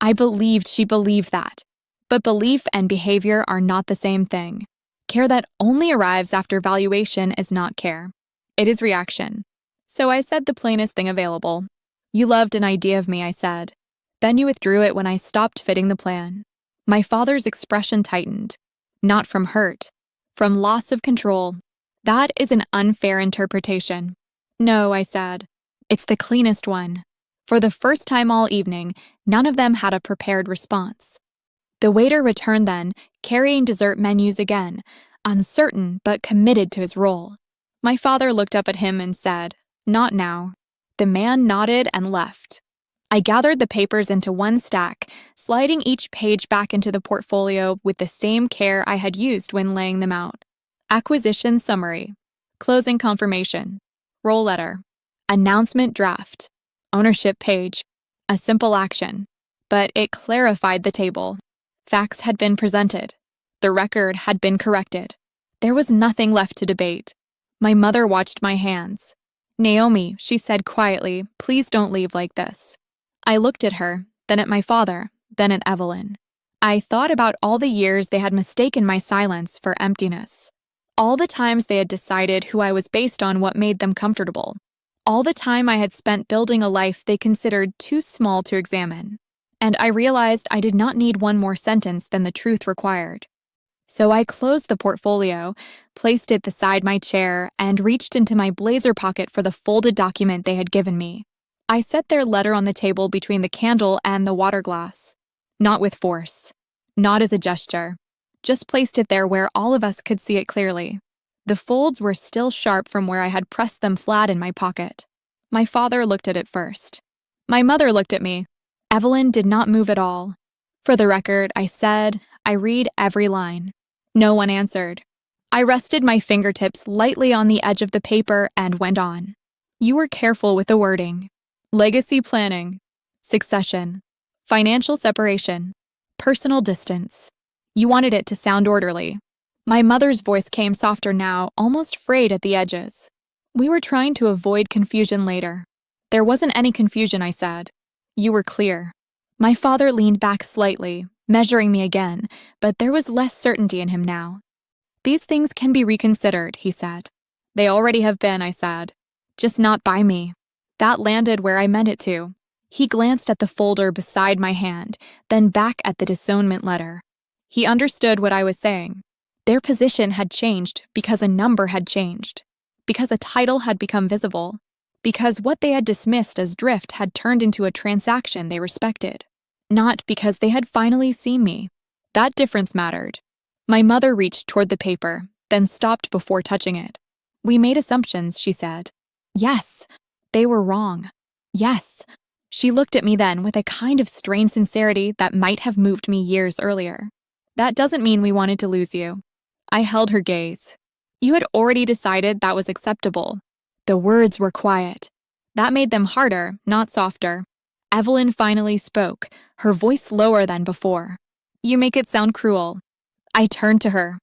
A: I believed she believed that. But belief and behavior are not the same thing. Care that only arrives after valuation is not care. It is reaction. So I said the plainest thing available. You loved an idea of me, I said. Then you withdrew it when I stopped fitting the plan. My father's expression tightened. Not from hurt. From loss of control. That is an unfair interpretation. No, I said. It's the cleanest one. For the first time all evening, none of them had a prepared response. The waiter returned then, carrying dessert menus again, uncertain but committed to his role. My father looked up at him and said, Not now. The man nodded and left. I gathered the papers into one stack, sliding each page back into the portfolio with the same care I had used when laying them out. Acquisition summary. Closing confirmation. Roll letter. Announcement draft. Ownership page. A simple action. But it clarified the table. Facts had been presented. The record had been corrected. There was nothing left to debate. My mother watched my hands. Naomi, she said quietly, please don't leave like this. I looked at her, then at my father, then at Evelyn. I thought about all the years they had mistaken my silence for emptiness. All the times they had decided who I was based on what made them comfortable. All the time I had spent building a life they considered too small to examine. And I realized I did not need one more sentence than the truth required. So I closed the portfolio, placed it beside my chair, and reached into my blazer pocket for the folded document they had given me. I set their letter on the table between the candle and the water glass. Not with force. Not as a gesture. Just placed it there where all of us could see it clearly. The folds were still sharp from where I had pressed them flat in my pocket. My father looked at it first. My mother looked at me. Evelyn did not move at all. For the record, I said, I read every line. No one answered. I rested my fingertips lightly on the edge of the paper and went on. You were careful with the wording. Legacy planning. Succession. Financial separation. Personal distance. You wanted it to sound orderly. My mother's voice came softer now, almost frayed at the edges. We were trying to avoid confusion later. There wasn't any confusion, I said. You were clear. My father leaned back slightly, measuring me again, but there was less certainty in him now. These things can be reconsidered, he said. They already have been, I said. Just not by me. That landed where I meant it to. He glanced at the folder beside my hand, then back at the disownment letter. He understood what I was saying. Their position had changed because a number had changed, because a title had become visible, because what they had dismissed as drift had turned into a transaction they respected, not because they had finally seen me. That difference mattered. My mother reached toward the paper, then stopped before touching it. We made assumptions, she said. Yes, they were wrong. Yes. She looked at me then with a kind of strained sincerity that might have moved me years earlier. That doesn't mean we wanted to lose you. I held her gaze. You had already decided that was acceptable. The words were quiet. That made them harder, not softer. Evelyn finally spoke, her voice lower than before. You make it sound cruel. I turned to her.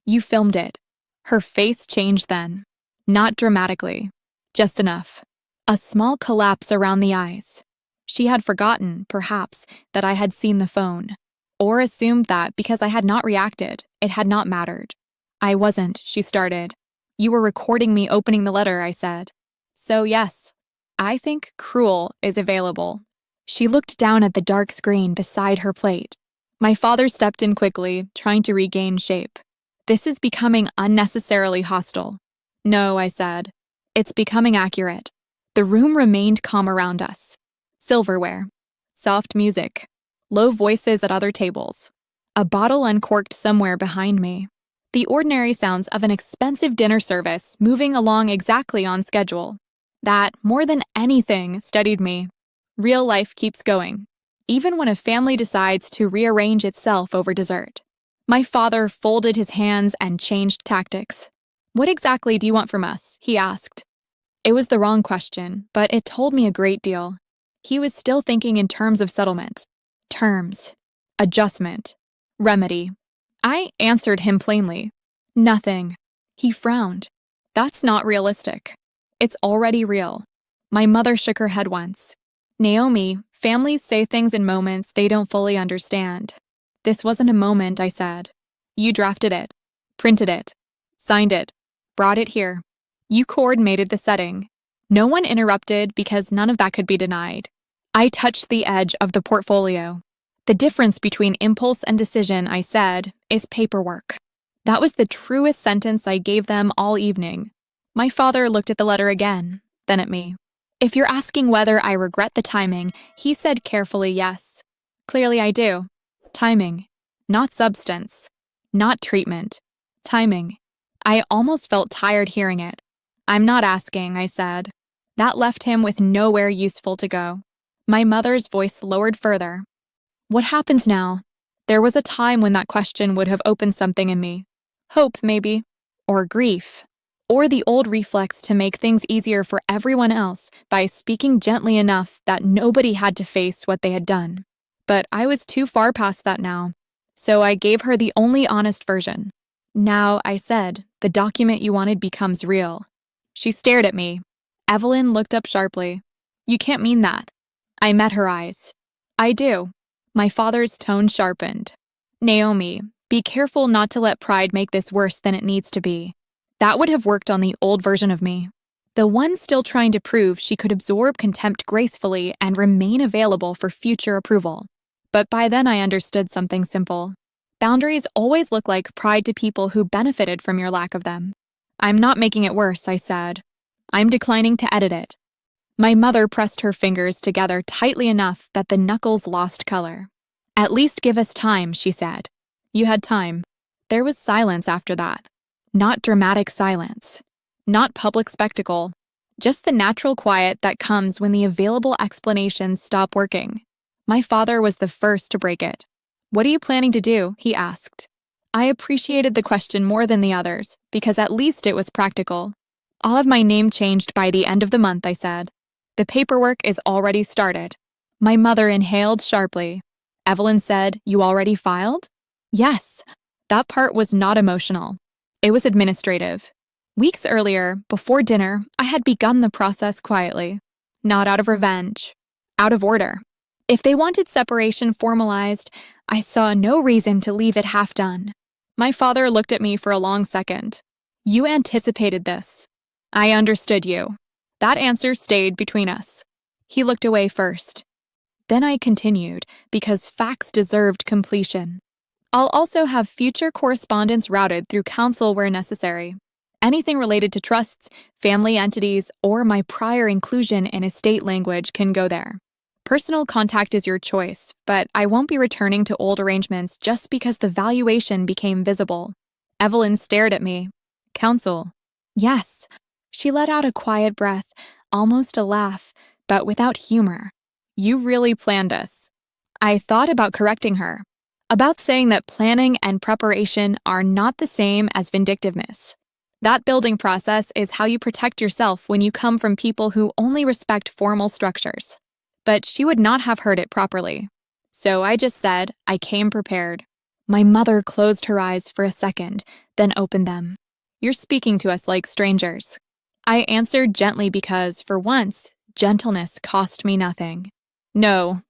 A: You filmed it. Her face changed then. Not dramatically. Just enough. A small collapse around the eyes. She had forgotten, perhaps, that I had seen the phone. Or assumed that because I had not reacted, it had not mattered. I wasn't, she started. You were recording me opening the letter, I said. So yes, I think cruel is available. She looked down at the dark screen beside her plate. My father stepped in quickly, trying to regain shape. This is becoming unnecessarily hostile. No, I said. It's becoming accurate. The room remained calm around us. Silverware. Soft music. Low voices at other tables. A bottle uncorked somewhere behind me. The ordinary sounds of an expensive dinner service moving along exactly on schedule. That, more than anything, steadied me. Real life keeps going, even when a family decides to rearrange itself over dessert. My father folded his hands and changed tactics. "What exactly do you want from us?" he asked. It was the wrong question, but it told me a great deal. He was still thinking in terms of settlement. Terms. Adjustment. Remedy. I answered him plainly. Nothing. He frowned. That's not realistic. It's already real. My mother shook her head once. Naomi, families say things in moments they don't fully understand. This wasn't a moment, I said. You drafted it, printed it, signed it, brought it here. You coordinated the setting. No one interrupted because none of that could be denied. I touched the edge of the portfolio. The difference between impulse and decision, I said, is paperwork. That was the truest sentence I gave them all evening. My father looked at the letter again, then at me. If you're asking whether I regret the timing, he said carefully yes. Clearly I do. Timing. Not substance. Not treatment. Timing. I almost felt tired hearing it. I'm not asking, I said. That left him with nowhere useful to go. My mother's voice lowered further. What happens now? There was a time when that question would have opened something in me. Hope, maybe. Or grief. Or the old reflex to make things easier for everyone else by speaking gently enough that nobody had to face what they had done. But I was too far past that now, so I gave her the only honest version. Now, I said, the document you wanted becomes real. She stared at me. Evelyn looked up sharply. You can't mean that. I met her eyes. I do. My father's tone sharpened. Naomi, be careful not to let pride make this worse than it needs to be. That would have worked on the old version of me. The one still trying to prove she could absorb contempt gracefully and remain available for future approval. But by then I understood something simple. Boundaries always look like pride to people who benefited from your lack of them. I'm not making it worse, I said. I'm declining to edit it. My mother pressed her fingers together tightly enough that the knuckles lost color. At least give us time, she said. You had time. There was silence after that. Not dramatic silence. Not public spectacle. Just the natural quiet that comes when the available explanations stop working. My father was the first to break it. What are you planning to do? He asked. I appreciated the question more than the others, because at least it was practical. I'll have my name changed by the end of the month, I said. The paperwork is already started. My mother inhaled sharply. Evelyn said, You already filed? Yes. That part was not emotional. It was administrative. Weeks earlier, before dinner, I had begun the process quietly. Not out of revenge. Out of order. If they wanted separation formalized, I saw no reason to leave it half done. My father looked at me for a long second. You anticipated this. I understood you. That answer stayed between us. He looked away first. Then I continued, because facts deserved completion. I'll also have future correspondence routed through counsel where necessary. Anything related to trusts, family entities, or my prior inclusion in estate language can go there. Personal contact is your choice, but I won't be returning to old arrangements just because the valuation became visible. Evelyn stared at me. Counsel. Yes. She let out a quiet breath, almost a laugh, but without humor. You really planned us. I thought about correcting her. About saying that planning and preparation are not the same as vindictiveness. That building process is how you protect yourself when you come from people who only respect formal structures. But she would not have heard it properly. So I just said, I came prepared. My mother closed her eyes for a second, then opened them. You're speaking to us like strangers. I answered gently because, for once, gentleness cost me nothing. No,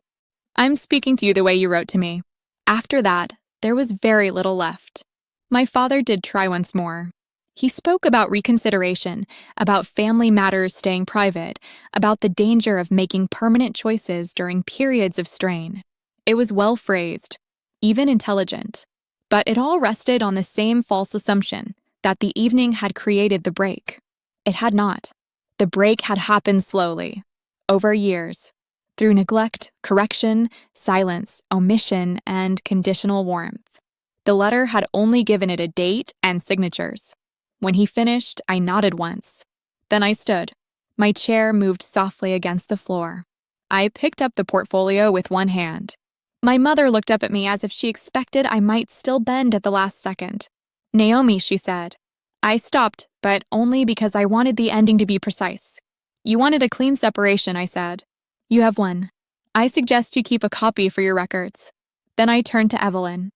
A: I'm speaking to you the way you wrote to me. After that, there was very little left. My father did try once more. He spoke about reconsideration, about family matters staying private, about the danger of making permanent choices during periods of strain. It was well phrased. even intelligent. But it all rested on the same false assumption that the evening had created the break. It had not. The break had happened slowly, over years, through neglect, correction, silence, omission, and conditional warmth. The letter had only given it a date and signatures. When he finished, I nodded once. Then I stood. My chair moved softly against the floor. I picked up the portfolio with one hand. My mother looked up at me as if she expected I might still bend at the last second. "Naomi," she said. I stopped, but only because I wanted the ending to be precise. "You wanted a clean separation," I said. "You have one. I suggest you keep a copy for your records." Then I turned to Evelyn.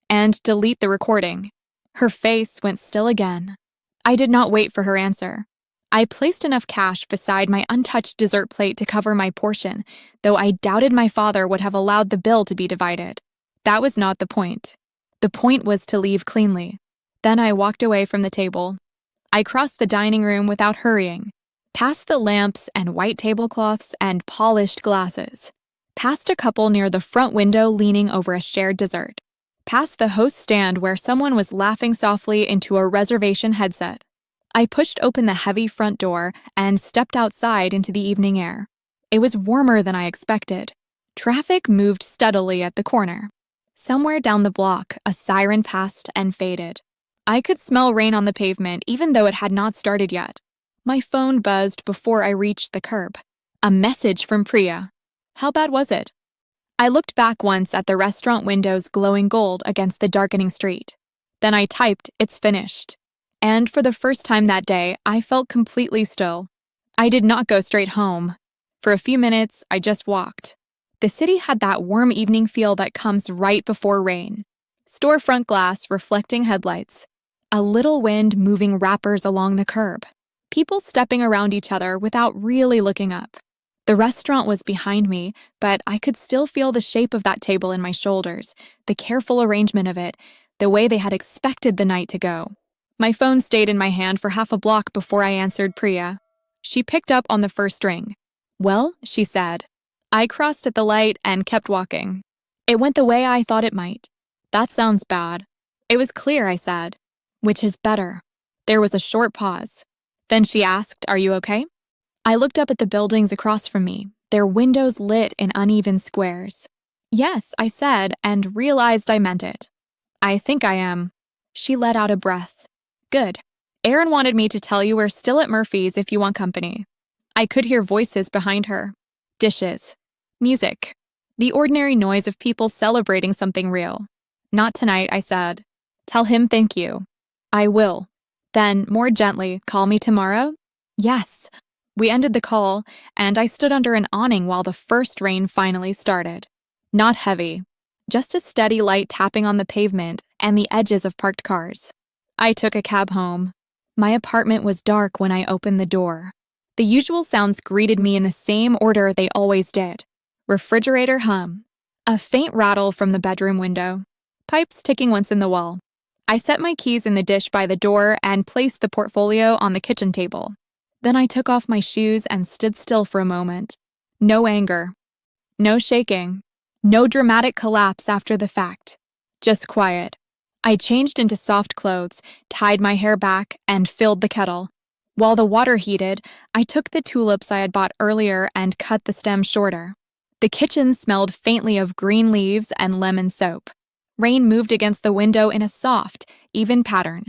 A: "And delete the recording." Her face went still again. I did not wait for her answer. I placed enough cash beside my untouched dessert plate to cover my portion, though I doubted my father would have allowed the bill to be divided. That was not the point. The point was to leave cleanly. Then I walked away from the table. I crossed the dining room without hurrying, past the lamps and white tablecloths and polished glasses, past a couple near the front window leaning over a shared dessert, past the host stand where someone was laughing softly into a reservation headset. I pushed open the heavy front door and stepped outside into the evening air. It was warmer than I expected. Traffic moved steadily at the corner. Somewhere down the block, a siren passed and faded. I could smell rain on the pavement even though it had not started yet. My phone buzzed before I reached the curb. A message from Priya. How bad was it? I looked back once at the restaurant windows glowing gold against the darkening street. Then I typed, "It's finished." And for the first time that day, I felt completely still. I did not go straight home. For a few minutes, I just walked. The city had that warm evening feel that comes right before rain. Storefront glass reflecting headlights. A little wind moving wrappers along the curb. People stepping around each other without really looking up. The restaurant was behind me, but I could still feel the shape of that table in my shoulders, the careful arrangement of it, the way they had expected the night to go. My phone stayed in my hand for half a block before I answered Priya. She picked up on the first ring. "Well," she said. I crossed at the light and kept walking. "It went the way I thought it might." "That sounds bad." "It was clear," I said. "Which is better." There was a short pause. Then she asked, "Are you okay?" I looked up at the buildings across from me, their windows lit in uneven squares. "Yes," I said, and realized I meant it. "I think I am." She let out a breath. "Good. Aaron wanted me to tell you we're still at Murphy's if you want company." I could hear voices behind her. Dishes. Music. The ordinary noise of people celebrating something real. "Not tonight," I said. "Tell him thank you." "I will." Then, more gently, "Call me tomorrow?" "Yes." We ended the call, and I stood under an awning while the first rain finally started. Not heavy. Just a steady light tapping on the pavement and the edges of parked cars. I took a cab home. My apartment was dark when I opened the door. The usual sounds greeted me in the same order they always did. Refrigerator hum. A faint rattle from the bedroom window. Pipes ticking once in the wall. I set my keys in the dish by the door and placed the portfolio on the kitchen table. Then I took off my shoes and stood still for a moment. No anger. No shaking. No dramatic collapse after the fact. Just quiet. I changed into soft clothes, tied my hair back, and filled the kettle. While the water heated, I took the tulips I had bought earlier and cut the stems shorter. The kitchen smelled faintly of green leaves and lemon soap. Rain moved against the window in a soft, even pattern.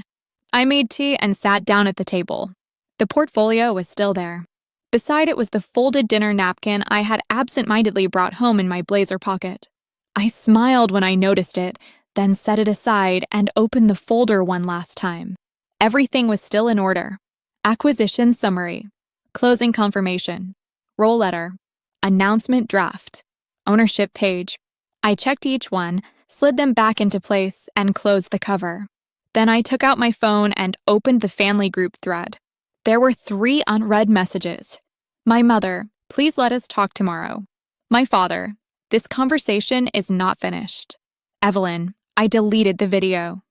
A: I made tea and sat down at the table. The portfolio was still there. Beside it was the folded dinner napkin I had absent-mindedly brought home in my blazer pocket. I smiled when I noticed it, then set it aside and opened the folder one last time. Everything was still in order. Acquisition summary. Closing confirmation. Roll letter. Announcement draft. Ownership page. I checked each one, slid them back into place, and closed the cover. Then I took out my phone and opened the family group thread. There were 3 unread messages. My mother, "Please let us talk tomorrow." My father, "This conversation is not finished." Evelyn, "I deleted the video."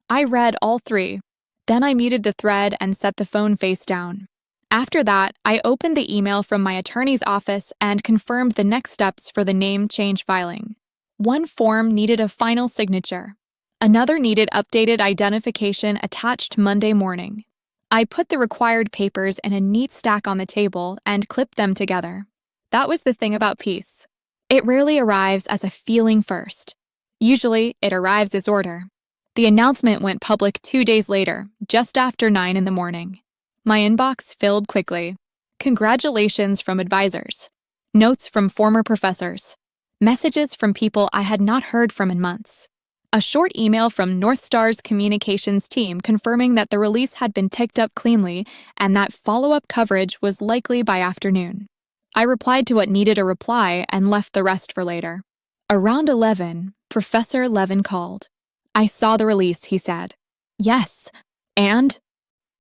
A: I read all 3. Then I muted the thread and set the phone face down. After that, I opened the email from my attorney's office and confirmed the next steps for the name change filing. One form needed a final signature. Another needed updated identification attached Monday morning. I put the required papers in a neat stack on the table and clipped them together. That was the thing about peace. It rarely arrives as a feeling first. Usually, it arrives as order. The announcement went public 2 days later, just after 9 in the morning. My inbox filled quickly. Congratulations from advisors. Notes from former professors. Messages from people I had not heard from in months. A short email from North Star's communications team confirming that the release had been picked up cleanly and that follow-up coverage was likely by afternoon. I replied to what needed a reply and left the rest for later. Around 11, Professor Levin called. I saw the release, he said. Yes. And?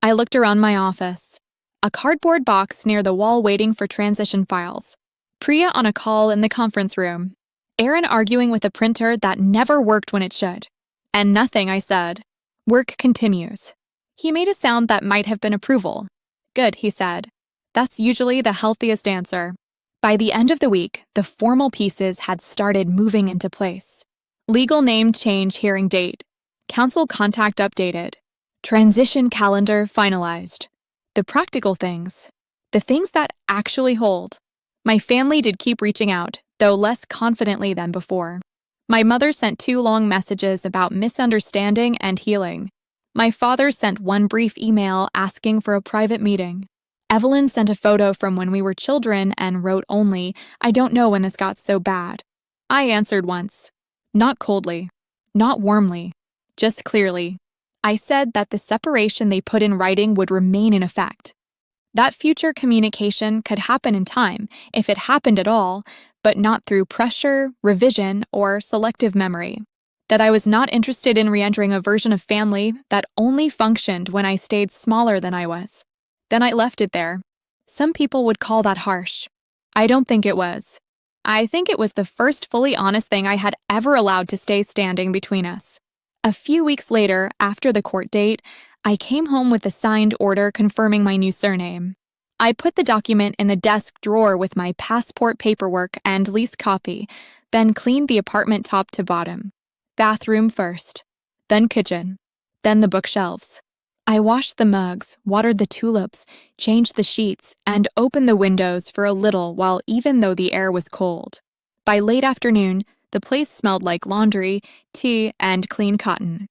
A: I looked around my office. A cardboard box near the wall waiting for transition files. Priya on a call in the conference room. Aaron arguing with a printer that never worked when it should. And nothing, I said. Work continues. He made a sound that might have been approval. Good, he said. That's usually the healthiest answer. By the end of the week, the formal pieces had started moving into place. Legal name change hearing date. Council contact updated. Transition calendar finalized. The practical things. The things that actually hold. My family did keep reaching out, though less confidently than before. My mother sent 2 long messages about misunderstanding and healing. My father sent 1 brief email asking for a private meeting. Evelyn sent a photo from when we were children and wrote only, I don't know when this got so bad. I answered once. Not coldly. Not warmly. Just clearly. I said that the separation they put in writing would remain in effect. That future communication could happen in time, if it happened at all, but not through pressure, revision, or selective memory. That I was not interested in re-entering a version of family that only functioned when I stayed smaller than I was. Then I left it there. Some people would call that harsh. I don't think it was. I think it was the first fully honest thing I had ever allowed to stay standing between us. A few weeks later, after the court date, I came home with a signed order confirming my new surname. I put the document in the desk drawer with my passport paperwork and lease copy, then cleaned the apartment top to bottom. Bathroom first, then kitchen, then the bookshelves. I washed the mugs, watered the tulips, changed the sheets, and opened the windows for a little while even though the air was cold. By late afternoon, the place smelled like laundry, tea, and clean cotton.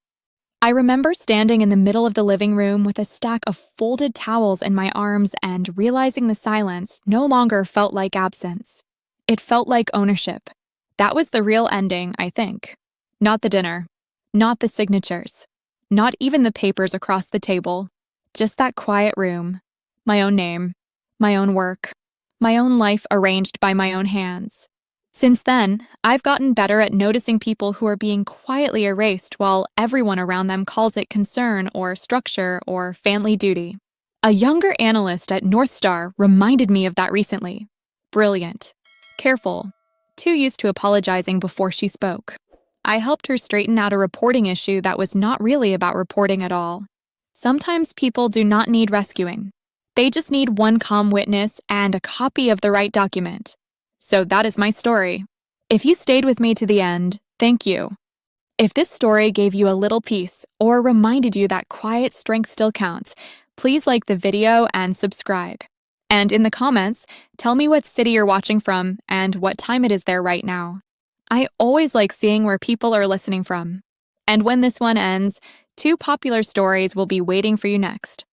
A: I remember standing in the middle of the living room with a stack of folded towels in my arms and realizing the silence no longer felt like absence. It felt like ownership. That was the real ending, I think. Not the dinner. Not the signatures. Not even the papers across the table. Just that quiet room. My own name. My own work. My own life arranged by my own hands. Since then, I've gotten better at noticing people who are being quietly erased while everyone around them calls it concern or structure or family duty. A younger analyst at North Star reminded me of that recently. Brilliant. Careful. Too used to apologizing before she spoke. I helped her straighten out a reporting issue that was not really about reporting at all. Sometimes people do not need rescuing. They just need one calm witness and a copy of the right document. So that is my story. If you stayed with me to the end, thank you. If this story gave you a little peace or reminded you that quiet strength still counts, please like the video and subscribe. And in the comments, tell me what city you're watching from and what time it is there right now. I always like seeing where people are listening from. And when this one ends, 2 popular stories will be waiting for you next.